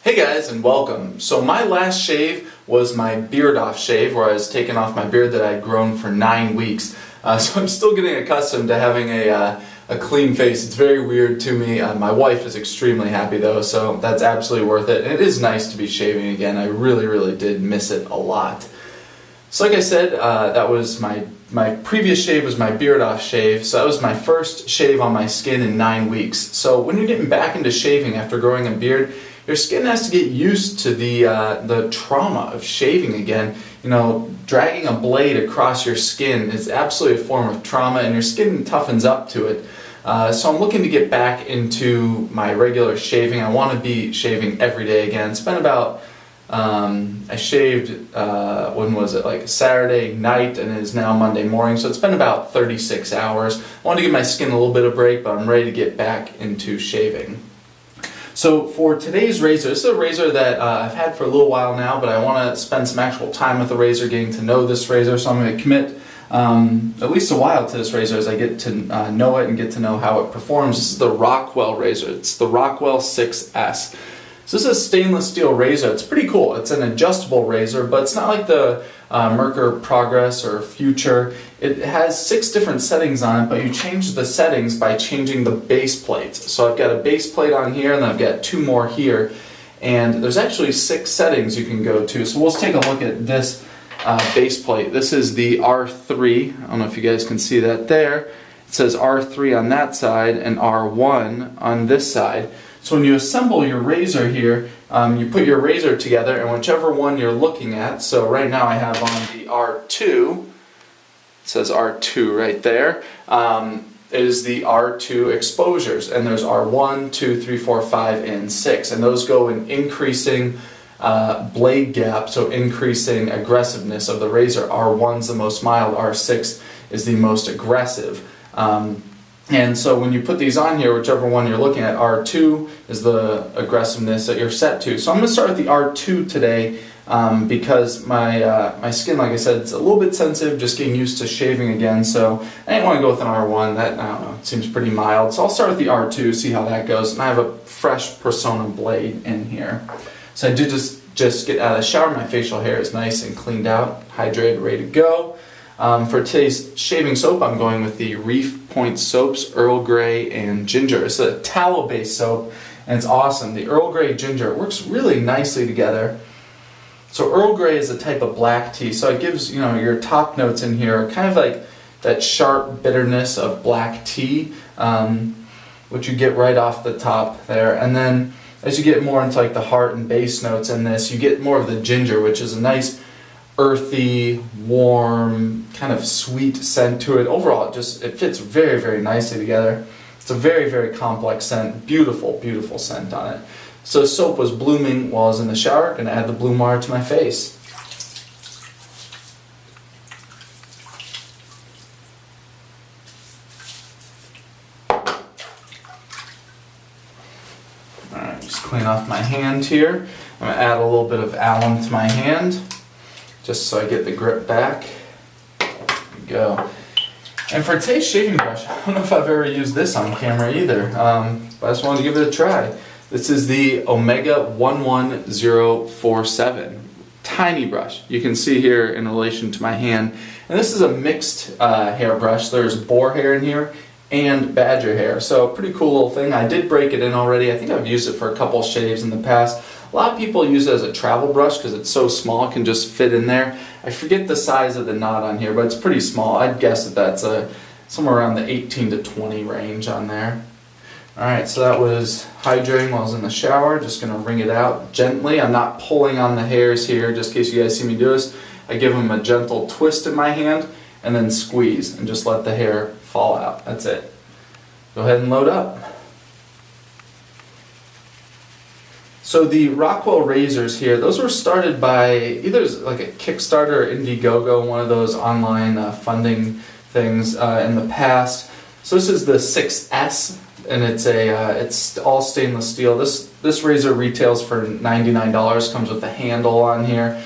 Hey guys, and welcome. So my last shave was my beard off shave, where I was taking off my beard that I'd grown for 9 weeks. So I'm still getting accustomed to having a clean face. It's very weird to me. My wife is extremely happy though, so that's absolutely worth it. And it is nice to be shaving again. I really did miss it a lot. So like I said, that was my previous shave was my beard off shave, so that was my first shave on my skin in 9 weeks. So when you're getting back into shaving after growing a beard, your skin has to get used to the trauma of shaving again. You know, dragging a blade across your skin is absolutely a form of trauma, and your skin toughens up to it. So I'm looking to get back into my regular shaving. I want to be shaving every day again. It's been about, I shaved, when was it, like Saturday night, and it is now Monday morning, so it's been about 36 hours. I want to give my skin a little bit of break, but I'm ready to get back into shaving. So for today's razor, this is a razor that I've had for a little while now, but I want to spend some actual time with the razor, getting to know this razor, so I'm going to commit at least a while to this razor as I get to know it and get to know how it performs. This is the Rockwell razor. It's the Rockwell 6S. So this is a stainless steel razor. It's pretty cool. It's an adjustable razor, but it's not like the Merkur Progress or Future. It has 6 different settings on it, but you change the settings by changing the base plates. So I've got a base plate on here, and I've got 2 more here, and there's actually 6 settings you can go to. So we'll take a look at this base plate. This is the R3. I don't know if you guys can see that there. It says R3 on that side and R1 on this side. So when you assemble your razor here, you put your razor together, and whichever one you're looking at, so right now I have on the R2, it says R2 right there, is the R2 exposures, and there's R1, 2, 3, 4, 5, and 6, and those go in increasing blade gap, so increasing aggressiveness of the razor. R1's the most mild, R6 is the most aggressive. And so when you put these on here, whichever one you're looking at, R2 is the aggressiveness that you're set to. So I'm going to start with the R2 today because my skin, like I said, it's a little bit sensitive, just getting used to shaving again. So I didn't want to go with an R1. That, I don't know, it seems pretty mild. So I'll start with the R2, see how that goes. And I have a fresh Persona blade in here. So I did just get out of the shower. My facial hair is nice and cleaned out, hydrated, ready to go. For today's shaving soap, I'm going with the Reef Point Soaps Earl Grey and Ginger. It's a tallow-based soap, and it's awesome. The Earl Grey Ginger, it works really nicely together. So Earl Grey is a type of black tea, so it gives, you know, your top notes in here kind of like that sharp bitterness of black tea, which you get right off the top there. And then as you get more into like the heart and base notes in this, you get more of the ginger, which is a nice earthy, warm, kind of sweet scent to it. Overall, it fits very nicely together. It's a very complex scent. Beautiful scent on it. So soap was blooming while I was in the shower. Gonna add the bloom water to my face. Alright, just clean off my hand here. I'm gonna add a little bit of alum to my hand, just so I get the grip back. There we go. And for today's shaving brush, I don't know if I've ever used this on camera either, but I just wanted to give it a try. This is the Omega 11047. Tiny brush. You can see here in relation to my hand. And this is a mixed hair brush. There's boar hair in here and badger hair. So pretty cool little thing. I did break it in already. I think I've used it for a couple shaves in the past. A lot of people use it as a travel brush because it's so small, it can just fit in there. I forget the size of the knot on here, but it's pretty small. I'd guess that that's somewhere around the 18 to 20 range on there. Alright, so that was hydrating while I was in the shower. Just going to wring it out gently. I'm not pulling on the hairs here, just in case you guys see me do this. I give them a gentle twist in my hand and then squeeze and just let the hair fall out. That's it. Go ahead and load up. So the Rockwell Razors here, those were started by either like a Kickstarter or Indiegogo, one of those online funding things in the past. So this is the 6S, and it's all stainless steel. This razor retails for $99. Comes with the handle on here,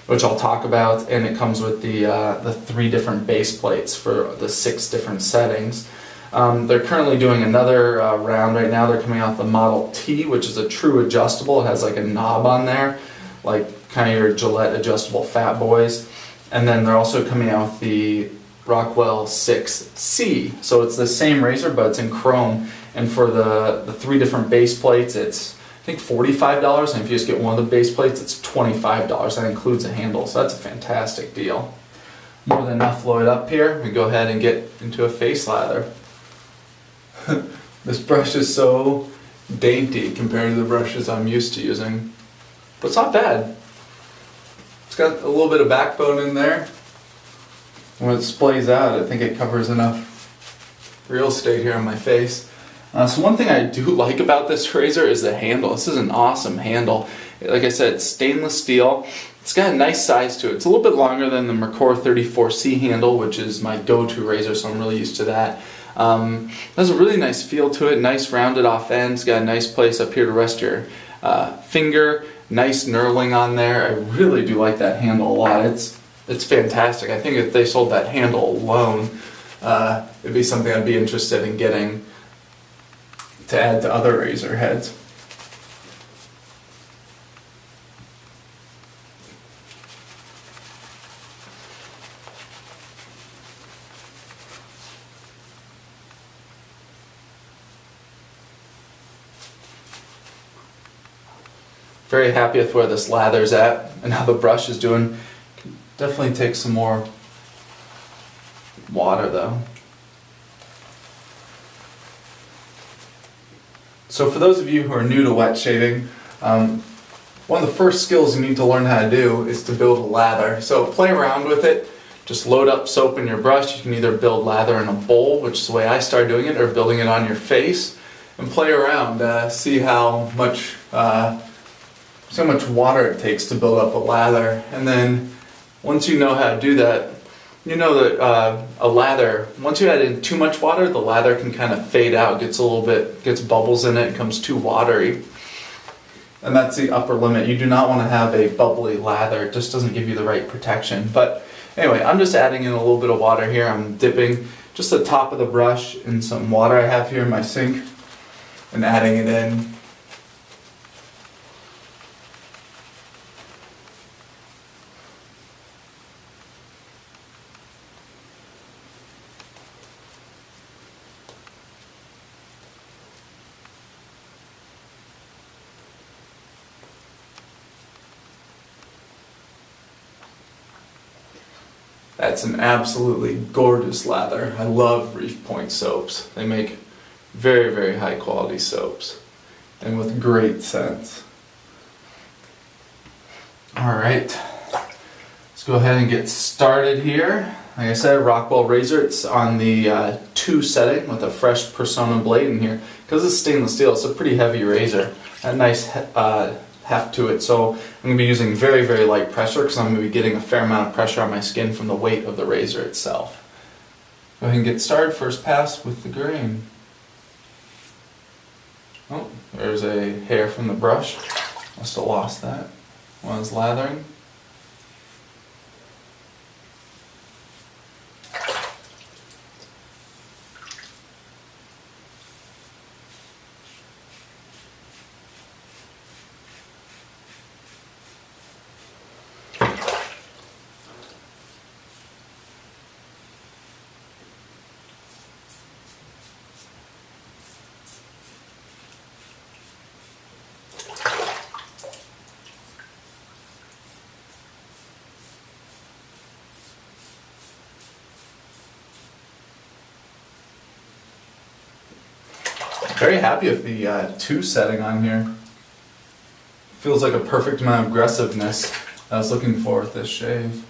which I'll talk about, and it comes with the 3 different base plates for the 6 different settings. They're currently doing another round right now. They're coming out the Model T, which is a true adjustable. It has like a knob on there, like kind of your Gillette adjustable Fat Boys. And then they're also coming out with the Rockwell 6C. So it's the same razor, but it's in chrome. And for the 3 different base plates, it's I think $45. And if you just get one of the base plates, it's $25. That includes a handle. So that's a fantastic deal. More than enough loaded up here. We go ahead and get into a face lather. This brush is so dainty compared to the brushes I'm used to using. But it's not bad. It's got a little bit of backbone in there. When it splays out, I think it covers enough real estate here on my face. So one thing I do like about this razor is the handle. This is an awesome handle. Like I said, it's stainless steel. It's got a nice size to it. It's a little bit longer than the Merkur 34C handle, which is my go-to razor, so I'm really used to that. It has a really nice feel to it, nice rounded off end. It's got a nice place up here to rest your finger, nice knurling on there. I really do like that handle a lot. It's fantastic. I think if they sold that handle alone, it'd be something I'd be interested in getting to add to other razor heads. Very happy with where this lather's at and how the brush is doing. Definitely take some more water though. So for those of you who are new to wet shaving, one of the first skills you need to learn how to do is to build a lather. So play around with it. Just load up soap in your brush. You can either build lather in a bowl, which is the way I started doing it, or building it on your face, and play around. See how much water it takes to build up a lather. And then once you know how to do that, you know that a lather, once you add in too much water, the lather can kind of fade out, gets bubbles in it, becomes too watery. And that's the upper limit. You do not want to have a bubbly lather. It just doesn't give you the right protection. But anyway, I'm just adding in a little bit of water here. I'm dipping just the top of the brush in some water I have here in my sink and adding it in. That's an absolutely gorgeous lather. I love Reef Point soaps. They make very, very high quality soaps and with great scents. Alright, let's go ahead and get started here. Like I said, Rockwell Razor, it's on the 2 setting with a fresh Persona blade in here. Because it's stainless steel, it's a pretty heavy razor. A nice heft to it, so I'm going to be using very, very light pressure because I'm going to be getting a fair amount of pressure on my skin from the weight of the razor itself. Go ahead and get started. First pass with the grain. Oh, there's a hair from the brush. Must have lost that when I was lathering. Very happy with the 2 setting on here. Feels like a perfect amount of aggressiveness I was looking for with this shave.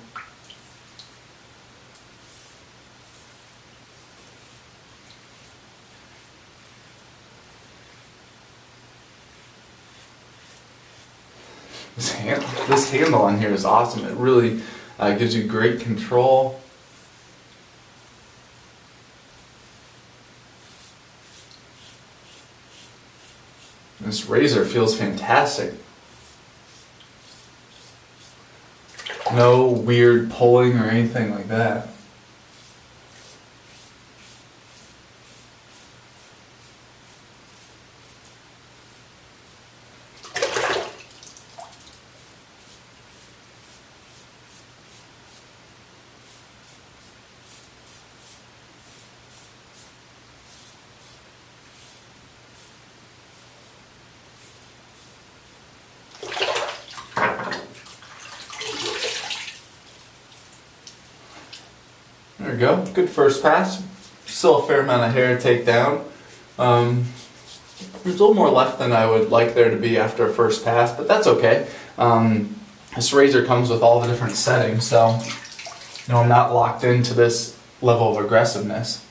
This handle on here is awesome. It really gives you great control. This razor feels fantastic. No weird pulling or anything like that. There we go. Good first pass. Still a fair amount of hair to take down. There's a little more left than I would like there to be after a first pass, but that's okay. This razor comes with all the different settings, so I'm not locked into this level of aggressiveness.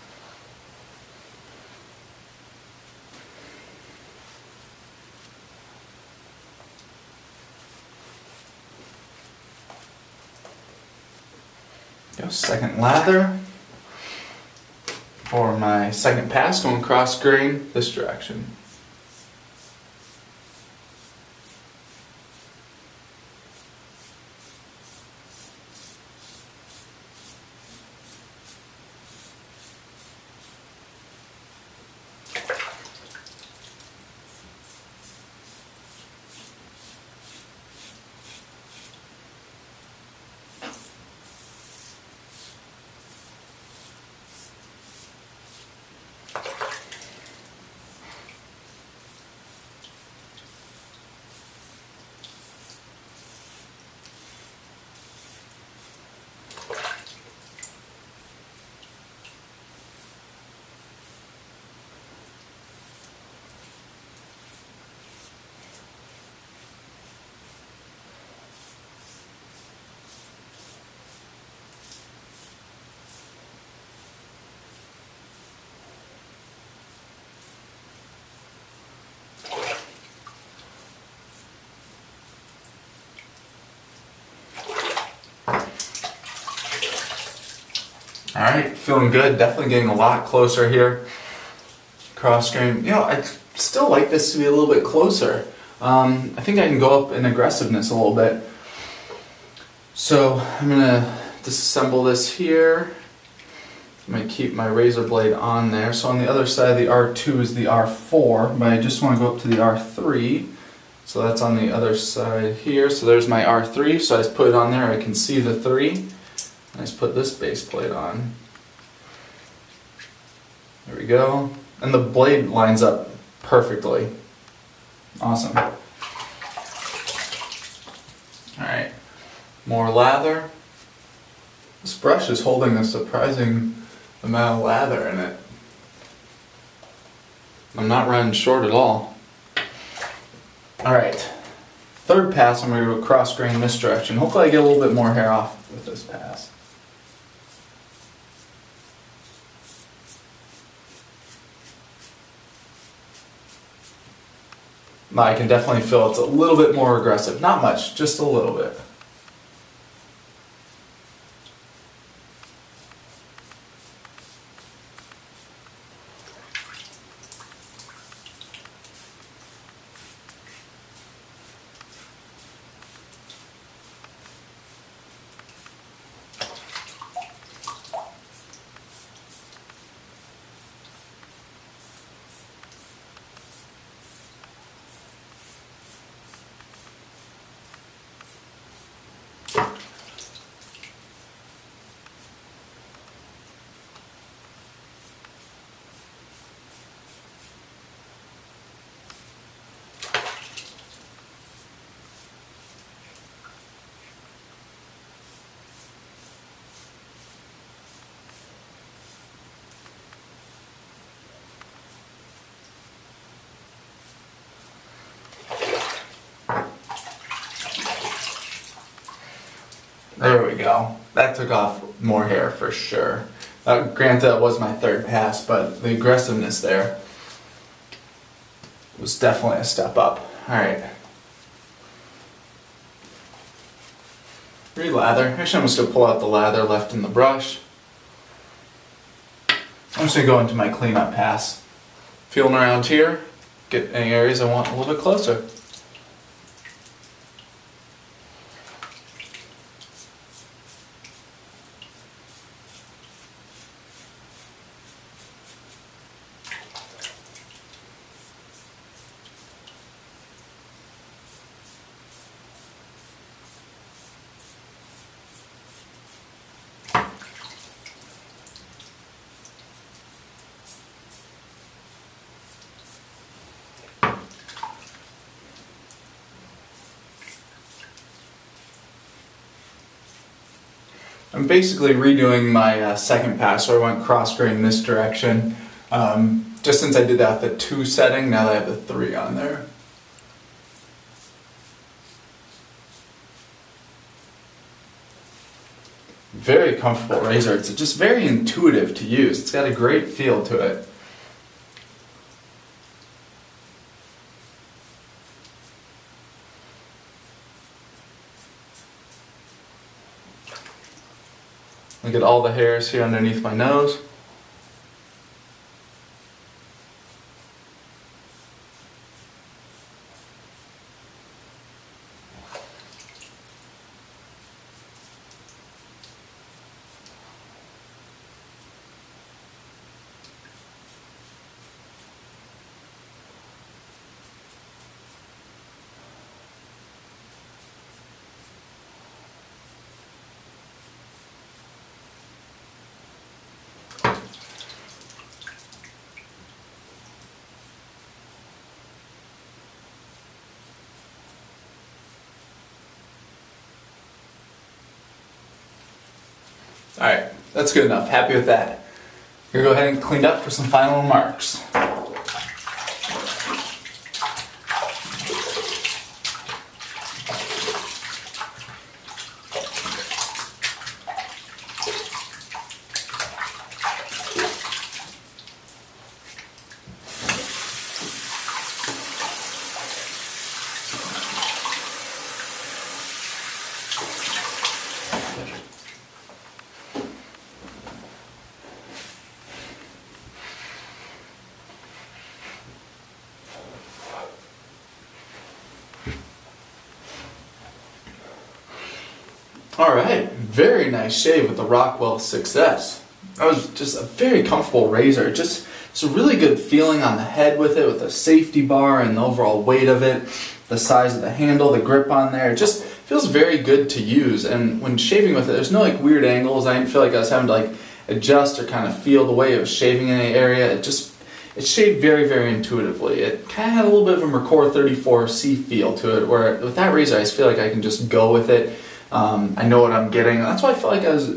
Go second lather for my second pass, going cross grain this direction. Alright, feeling good, definitely getting a lot closer here. Cross grain, I still like this to be a little bit closer. I think I can go up in aggressiveness a little bit. So I'm going to disassemble this here. I'm going to keep my razor blade on there. So on the other side of the R2 is the R4, but I just want to go up to the R3. So that's on the other side here. So there's my R3, so I just put it on there, I can see the 3. I just put this base plate on. There we go. And the blade lines up perfectly. Awesome. Alright, more lather. This brush is holding a surprising amount of lather in it. I'm not running short at all. Alright, third pass I'm going to go cross grain this direction. Hopefully I get a little bit more hair off with this pass. I can definitely feel it's a little bit more aggressive. Not much, just a little bit. There we go. That took off more hair for sure. Granted, that was my third pass, but the aggressiveness there was definitely a step up. Alright. Re-lather. Actually, I'm just going to pull out the lather left in the brush. I'm just going to go into my cleanup pass. Feeling around here, get any areas I want a little bit closer. I'm basically redoing my second pass, so I went cross-grain this direction. Just since I did that with the 2 setting, now that I have the 3 on there. Very comfortable razor. It's just very intuitive to use. It's got a great feel to it. Look at all the hairs here underneath my nose. Alright, that's good enough. Happy with that. Here, go ahead and clean up for some final remarks. Alright, very nice shave with the Rockwell Success. That was just a very comfortable razor. It's a really good feeling on the head with it, with the safety bar and the overall weight of it, the size of the handle, the grip on there. It just feels very good to use. And when shaving with it, there's no like weird angles. I didn't feel like I was having to like adjust or kind of feel the way it was shaving in any area. It shaved very, very intuitively. It kind of had a little bit of a Mercor 34C feel to it, where with that razor I just feel like I can just go with it. I know what I'm getting. That's what I felt like I was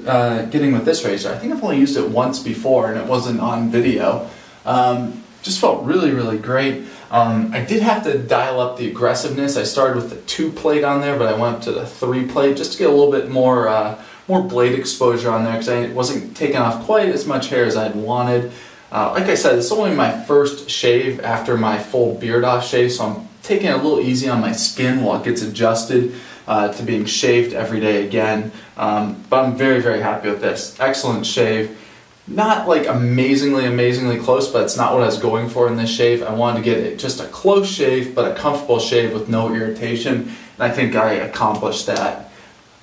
getting with this razor. I think I've only used it once before and it wasn't on video. Just felt really, really great. I did have to dial up the aggressiveness. I started with the 2 plate on there, but I went up to the 3 plate just to get a little bit more blade exposure on there, because I wasn't taking off quite as much hair as I'd wanted. Like I said, it's only my first shave after my full beard off shave, so I'm taking it a little easy on my skin while it gets adjusted to being shaved every day again. But I'm very, very happy with this. Excellent shave. Not like amazingly close, but it's not what I was going for in this shave. I wanted to get it just a close shave, but a comfortable shave with no irritation. And I think I accomplished that.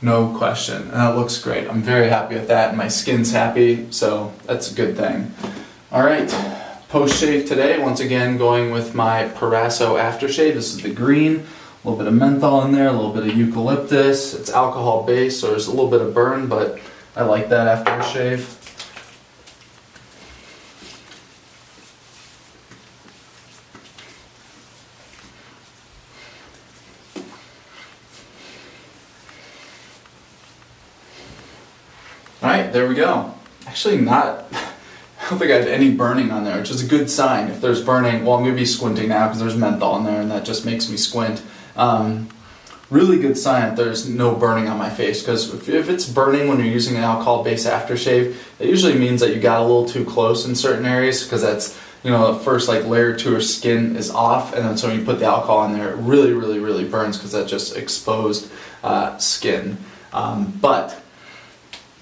No question. And that looks great. I'm very happy with that, and my skin's happy, so that's a good thing. Alright, post-shave today, once again going with my Parasso aftershave. This is the green. A little bit of menthol in there, a little bit of eucalyptus. It's alcohol based, so there's a little bit of burn, but I like that after a shave. Alright, there we go. Actually I don't think I had any burning on there, which is a good sign. If there's burning, well, I'm going to be squinting now because there's menthol in there and that just makes me squint. Really good sign that there's no burning on my face, because if it's burning when you're using an alcohol-based aftershave, it usually means that you got a little too close in certain areas, because that's, you know, the first like layer 2 of skin is off, and then so when you put the alcohol on there, it really burns, because that's just exposed skin. But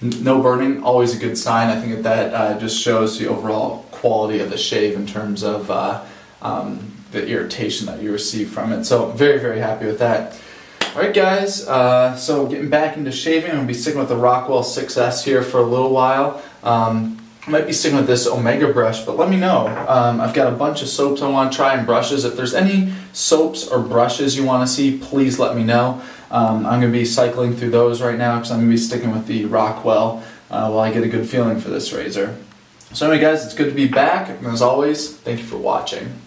no burning, always a good sign. I think that just shows the overall quality of the shave in terms of the irritation that you receive from it. So very, very happy with that. Alright guys, so getting back into shaving, I'm going to be sticking with the Rockwell 6S here for a little while. I might be sticking with this Omega brush, but let me know. I've got a bunch of soaps I want to try and brushes. If there's any soaps or brushes you want to see, please let me know. I'm going to be cycling through those right now because I'm going to be sticking with the Rockwell while I get a good feeling for this razor. So anyway guys, it's good to be back, and as always, thank you for watching.